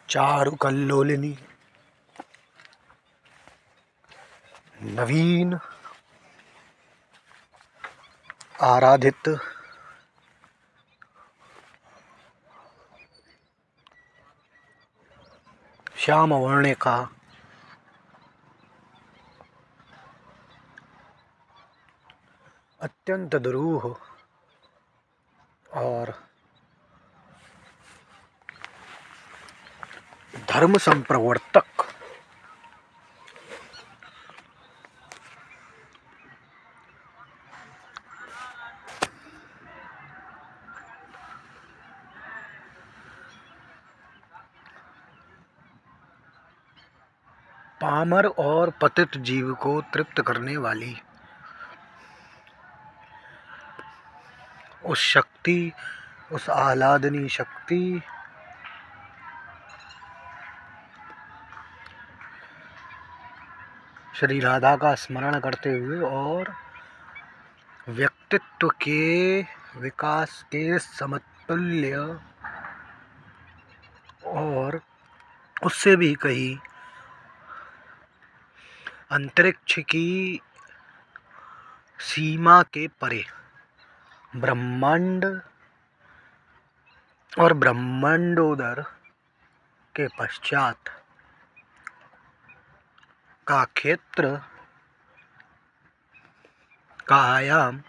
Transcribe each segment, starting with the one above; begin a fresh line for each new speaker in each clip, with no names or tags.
चारुकल्लोलिनी नवीन आराधित श्याम वर्णिका अत्यंत दुरूह और धर्म संप्रवर्तक पामर और पतित जीव को तृप्त करने वाली उस शक्ति, उस आह्लादनी शक्ति श्री राधा का स्मरण करते हुए और व्यक्तित्व के विकास के समतुल्य और उससे भी कहीं अंतरिक्ष की सीमा के परे ब्रह्मांड और ब्रह्मांडोदर के पश्चात का क्षेत्र का आयाम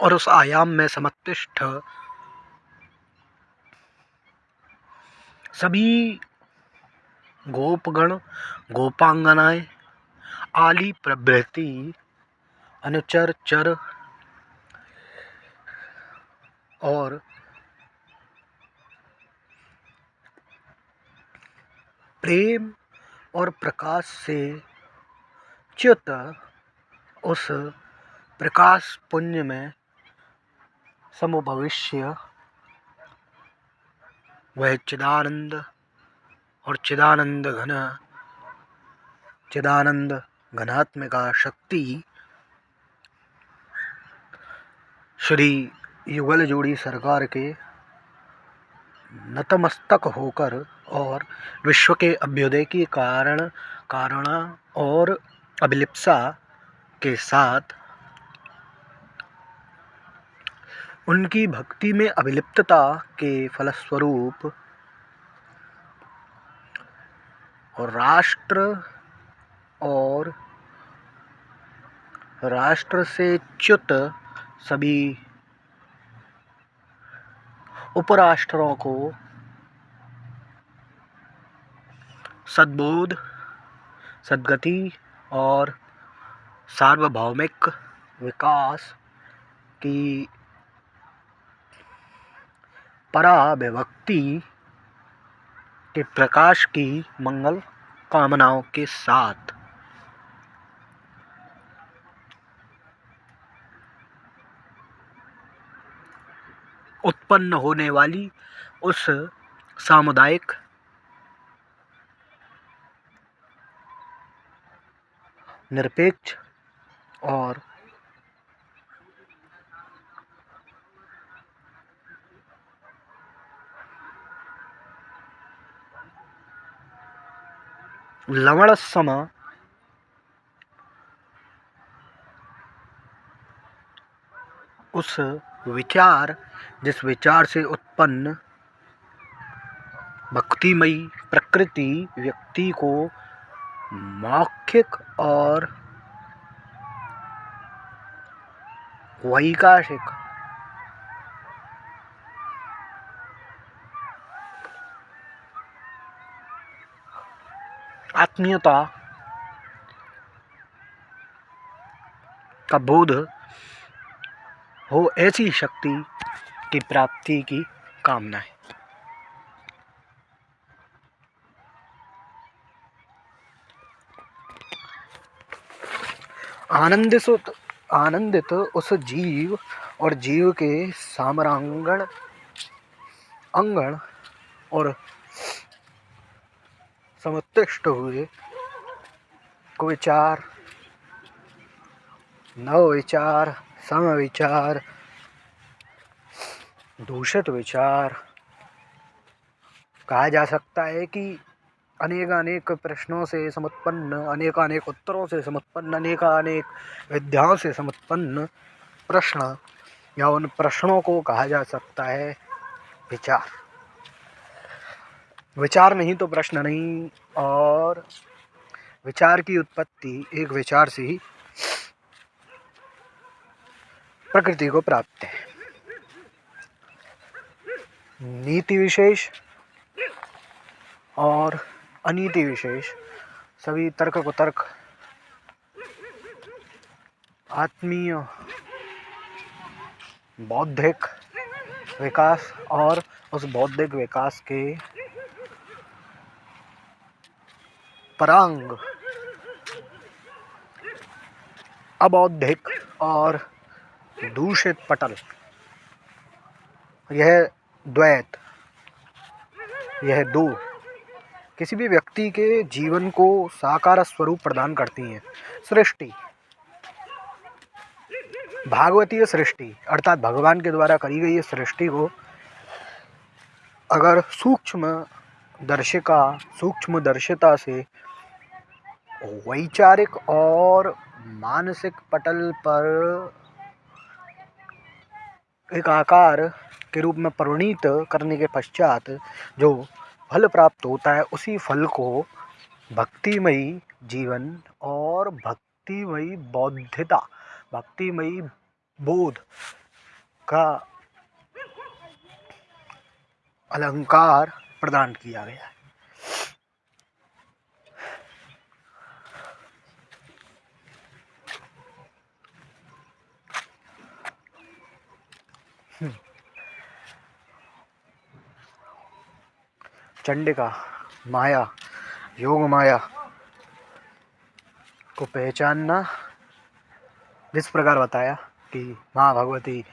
और उस आयाम में समतिष्ठ सभी गोपगण, गोपांगनाएं, आली प्रभृति अनुचर चर और प्रेम और प्रकाश से च्युत उस प्रकाश पुंज में समुपविश्य वह चिदानंद और चिदानंद घनात्मिका शक्ति श्री युगल जोड़ी सरकार के नतमस्तक होकर और विश्व के अभ्युदय की कारण और अभिलिप्सा के साथ उनकी भक्ति में अभिलिप्तता के फलस्वरूप और राष्ट्र से च्युत सभी उपराष्ट्रों को सद्बोध, सद्गति और सार्वभौमिक विकास की पराविभक्ति के प्रकाश की मंगल कामनाओं के साथ उत्पन्न होने वाली उस सामुदायिक निरपेक्ष और लवण सम उस विचार, जिस विचार से उत्पन्न भक्तिमयी प्रकृति व्यक्ति को मौखिक और वैकाशिक आत्मीयता का बोध हो, ऐसी शक्ति की प्राप्ति की कामना है। आनंदित उस जीव और जीव के सामरांगण अंगण और समुत्तिष्ठ हुए कुविचार, नवविचार, समविचार, दूषित विचार कहा जा सकता है कि अनेक प्रश्नों से समुत्पन्न, अनेक उत्तरों से समुत्पन्न, अनेक विद्याओं से समुत्पन्न प्रश्न या उन प्रश्नों को कहा जा सकता है विचार। विचार नहीं तो प्रश्न नहीं, और विचार की उत्पत्ति एक विचार से ही प्रकृति को प्राप्त है। नीति विशेष और अनीति विशेष सभी तर्क को तर्क, आत्मीय बौद्धिक विकास और उस बौद्धिक विकास के परांग अबौद्धिक और दूषित पटल, यह द्वैत, यह दो किसी भी व्यक्ति के जीवन को साकार स्वरूप प्रदान करती हैं। सृष्टि, भागवतीय सृष्टि अर्थात भगवान के द्वारा करी गई सृष्टि को अगर सूक्ष्म दर्शिता से वैचारिक और मानसिक पटल पर एक आकार के रूप में परिणीत करने के पश्चात जो फल प्राप्त होता है, उसी फल को भक्तिमयी जीवन और भक्तिमयी बौद्धिता, भक्तिमयी बोध का अलंकार प्रदान किया गया है। चंडिका माया, योग माया को पहचानना जिस प्रकार बताया कि माँ भगवती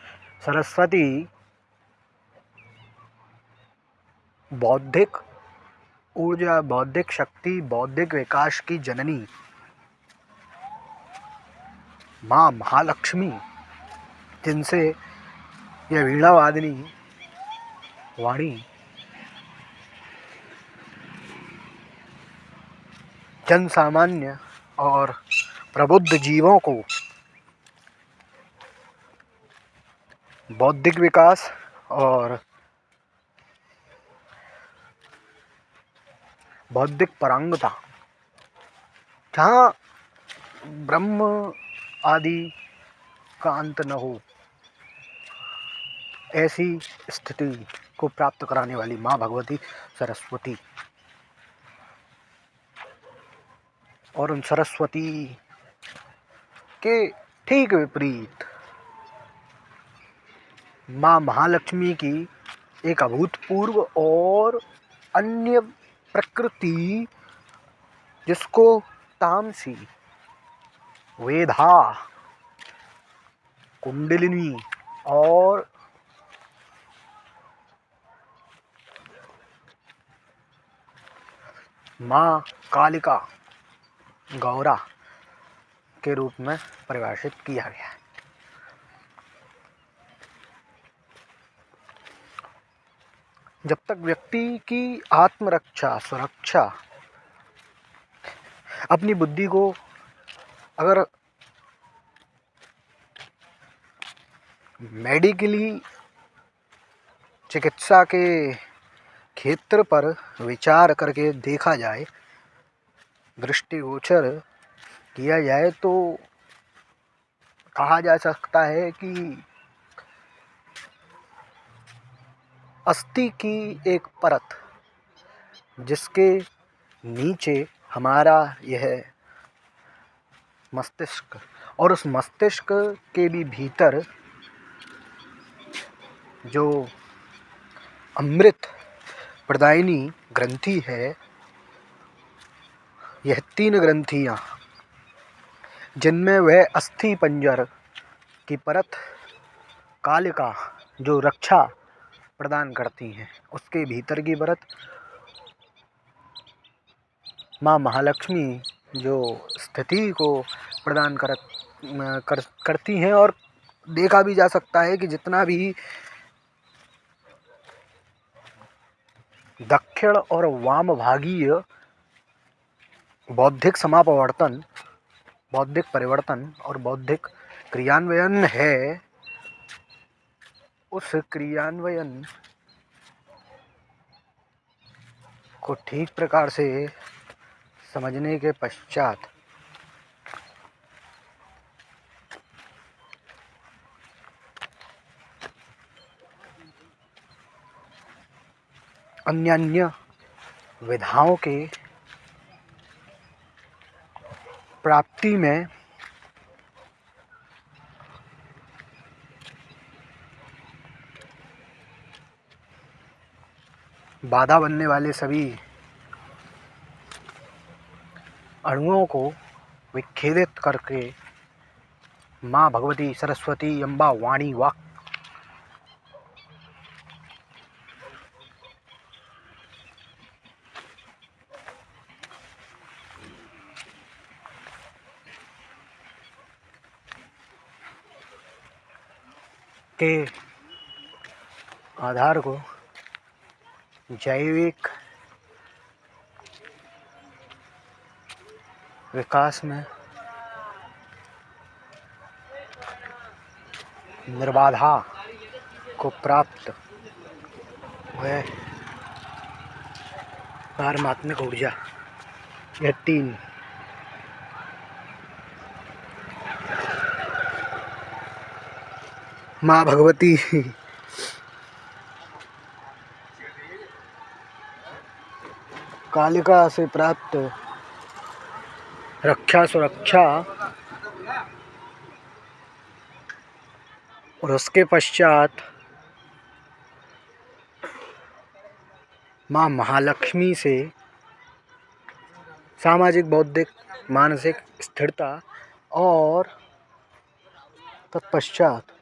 सरस्वती बौद्धिक ऊर्जा, बौद्धिक शक्ति, बौद्धिक विकास की जननी, माँ महालक्ष्मी, जिनसे यह वीणावादिनी वाणी जन सामान्य और प्रबुद्ध जीवों को बौद्धिक विकास और बौद्धिक परांगता, जहाँ ब्रह्म आदि का अंत न हो, ऐसी स्थिति को प्राप्त कराने वाली माँ भगवती सरस्वती। और उन सरस्वती के ठीक विपरीत माँ महालक्ष्मी की एक अभूतपूर्व और अन्य प्रकृति, जिसको तामसी, वेधा, कुंडलिनी और माँ कालिका, गौरा के रूप में परिभाषित किया गया है। जब तक व्यक्ति की आत्मरक्षा, सुरक्षा, अपनी बुद्धि को अगर मेडिकली चिकित्सा के क्षेत्र पर विचार करके देखा जाए, दृष्टिगोचर किया जाए, तो कहा जा सकता है कि अस्थि की एक परत, जिसके नीचे हमारा यह मस्तिष्क, और उस मस्तिष्क के भी भीतर जो अमृत प्रदायिनी ग्रंथि है, यह 3 ग्रंथियाँ, जिनमें वह अस्थि पंजर की परत कालिका जो रक्षा प्रदान करती हैं, उसके भीतर की परत माँ महालक्ष्मी जो स्थिति को प्रदान करती हैं। और देखा भी जा सकता है कि जितना भी दक्षिण और वामभागीय बौद्धिक समापवर्तन, बौद्धिक परिवर्तन और बौद्धिक क्रियान्वयन है। उस क्रियान्वयन को ठीक प्रकार से समझने के पश्चात अन्य विधाओं के प्राप्ति में बाधा बनने वाले सभी अणुओं को विच्छेदित करके माँ भगवती सरस्वती अम्बा वाणी वाक के आधार को जैविक विकास में निर्बाधा को प्राप्त व पारमात्मिक ऊर्जा, यह तीन माँ भगवती कालिका से प्राप्त रक्षा सुरक्षा और उसके पश्चात माँ महालक्ष्मी से सामाजिक बौद्धिक मानसिक स्थिरता और तत्पश्चात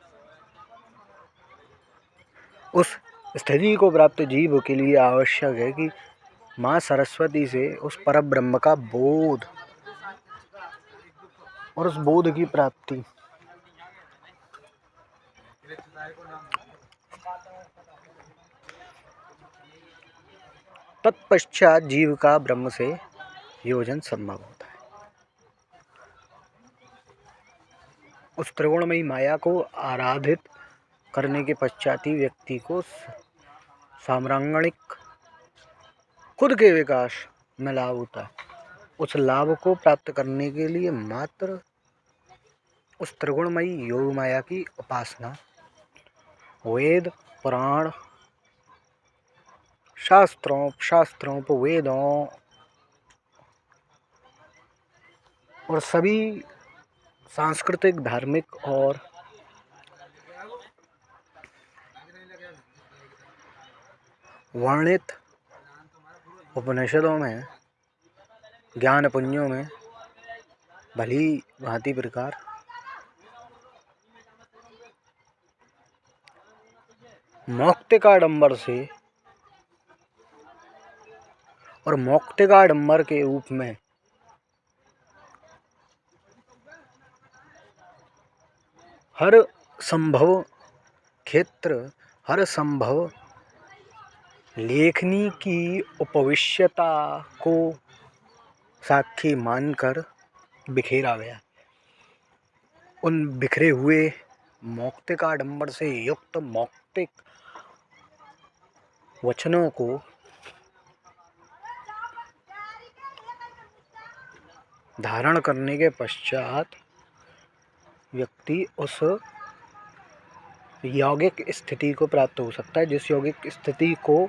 उस स्थिति को प्राप्त जीव के लिए आवश्यक है कि माँ सरस्वती से उस परब्रह्म का बोध और उस बोध की प्राप्ति। तत्पश्चात जीव का ब्रह्म से योजन संभव होता है। उस त्रिगुणमयी माया को आराधित करने के पश्चात ही व्यक्ति को साम्रांगणिक खुद के विकास में लाभ होता है। उस लाभ को प्राप्त करने के लिए मात्र उस त्रिगुणमयी योग माया की उपासना वेद पुराण शास्त्रों वेदों और सभी सांस्कृतिक धार्मिक और वर्णित उपनिषदों में ज्ञान पुंजों में भली भांति प्रकार मौक्तिकाडंबर से और मौक्तिकाडंबर के रूप में हर संभव क्षेत्र, हर संभव लेखनी की उपविश्यता को साक्षी मानकर बिखेरा गया। उन बिखरे हुए मौक्तिकाडंबर से युक्त मौक्तिक वचनों को धारण करने के पश्चात व्यक्ति उस यौगिक स्थिति को प्राप्त हो सकता है, जिस यौगिक स्थिति को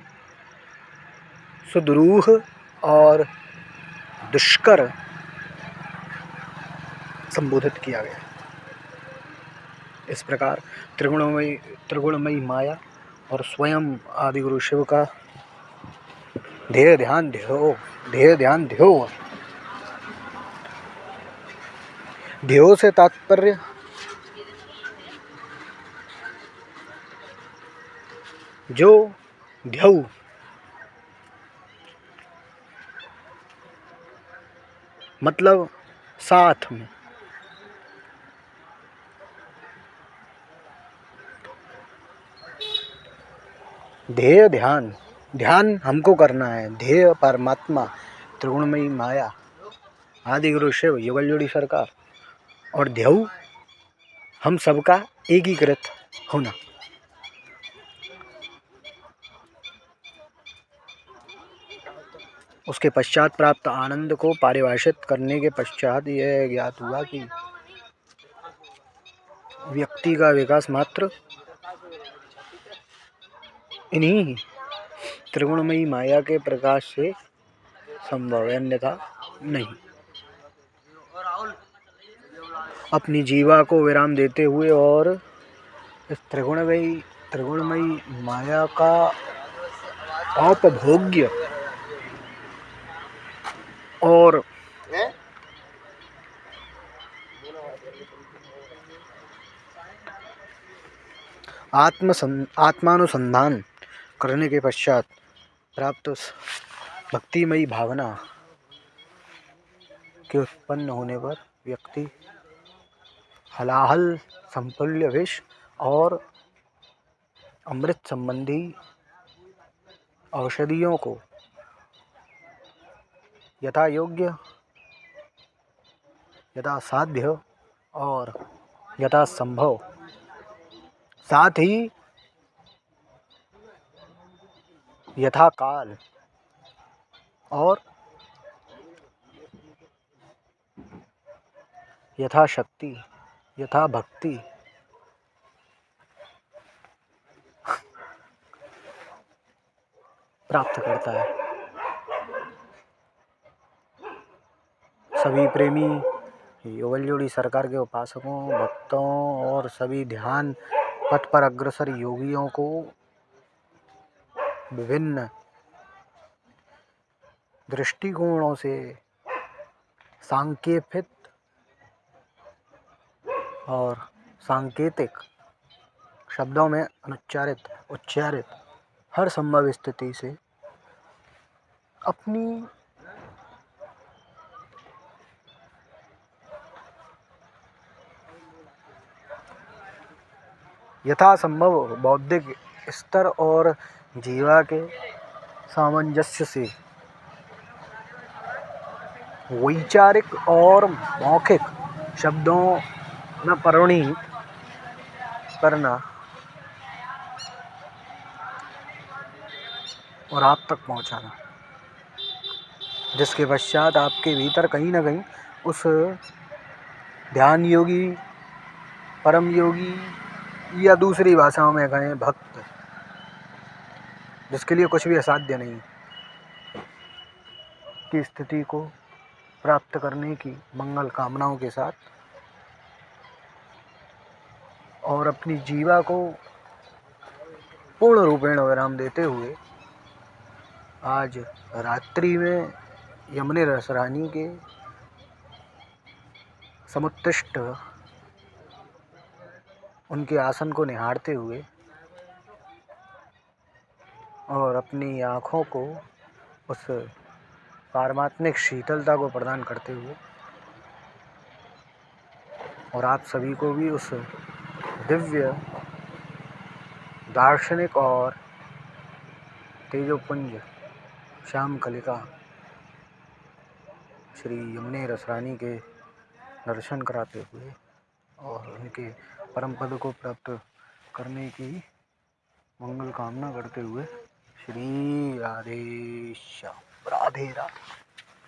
सुदूरह और दुष्कर संबोधित किया गया। इस प्रकार त्रिगुणमयी माया और स्वयं आदिगुरु शिव का ध्येय ध्यान ध्यो ध्येय से तात्पर्य जो ध्येय मतलब साथ में, ध्येय ध्यान ध्यान हमको करना है। ध्येय परमात्मा, त्रिगुणमयी माया, आदि गुरु शिव, युगल जोड़ी सरकार और ध्येय हम सबका एकीकृत होना। उसके पश्चात प्राप्त आनंद को परिभाषित करने के पश्चात यह ज्ञात हुआ कि व्यक्ति का विकास मात्र इन्हीं त्रिगुणमयी माया के प्रकाश से संभव है, अन्यथा नहीं। अपनी जीवा को विराम देते हुए और इस त्रिगुणमयी माया का औपभोग्य और आत्मानुसंधान करने के पश्चात प्राप्त उस भक्तिमयी भावना के उत्पन्न होने पर व्यक्ति हलाहल समतुल्य विष और अमृत संबंधी औषधियों को यथा योग्य, यथा साध्य और यथा संभव, साथ ही यथा काल और यथा शक्ति, यथा भक्ति प्राप्त करता है। सभी प्रेमी युगल जोड़ी सरकार के उपासकों, भक्तों और सभी ध्यान पथ पर अग्रसर योगियों को विभिन्न दृष्टिकोणों से सांकेतिक और सांकेतिक शब्दों में उच्चारित हर संभव स्थिति से अपनी यथासंभव बौद्धिक स्तर और जीवा के सामंजस्य से वैचारिक और मौखिक शब्दों में परिणित करना और आप तक पहुंचाना, जिसके पश्चात आपके भीतर कहीं ना कहीं उस ध्यान योगी, परम योगी या दूसरी भाषाओं में कहें भक्त, जिसके लिए कुछ भी असाध्य नहीं, की स्थिति को प्राप्त करने की मंगल कामनाओं के साथ और अपनी जीवा को पूर्ण रूपेण विराम देते हुए आज रात्रि में यमुने रसरानी के समुत्तिष्ठ उनके आसन को निहारते हुए और अपनी आँखों को उस पारमात्मिक शीतलता को प्रदान करते हुए और आप सभी को भी उस दिव्य दार्शनिक और तेजोपुंज श्याम कलिका श्री यमुने रसरानी के दर्शन कराते हुए और उनके परम पद को प्राप्त करने की मंगल कामना करते हुए श्री राधे श्याम, राधे राधे।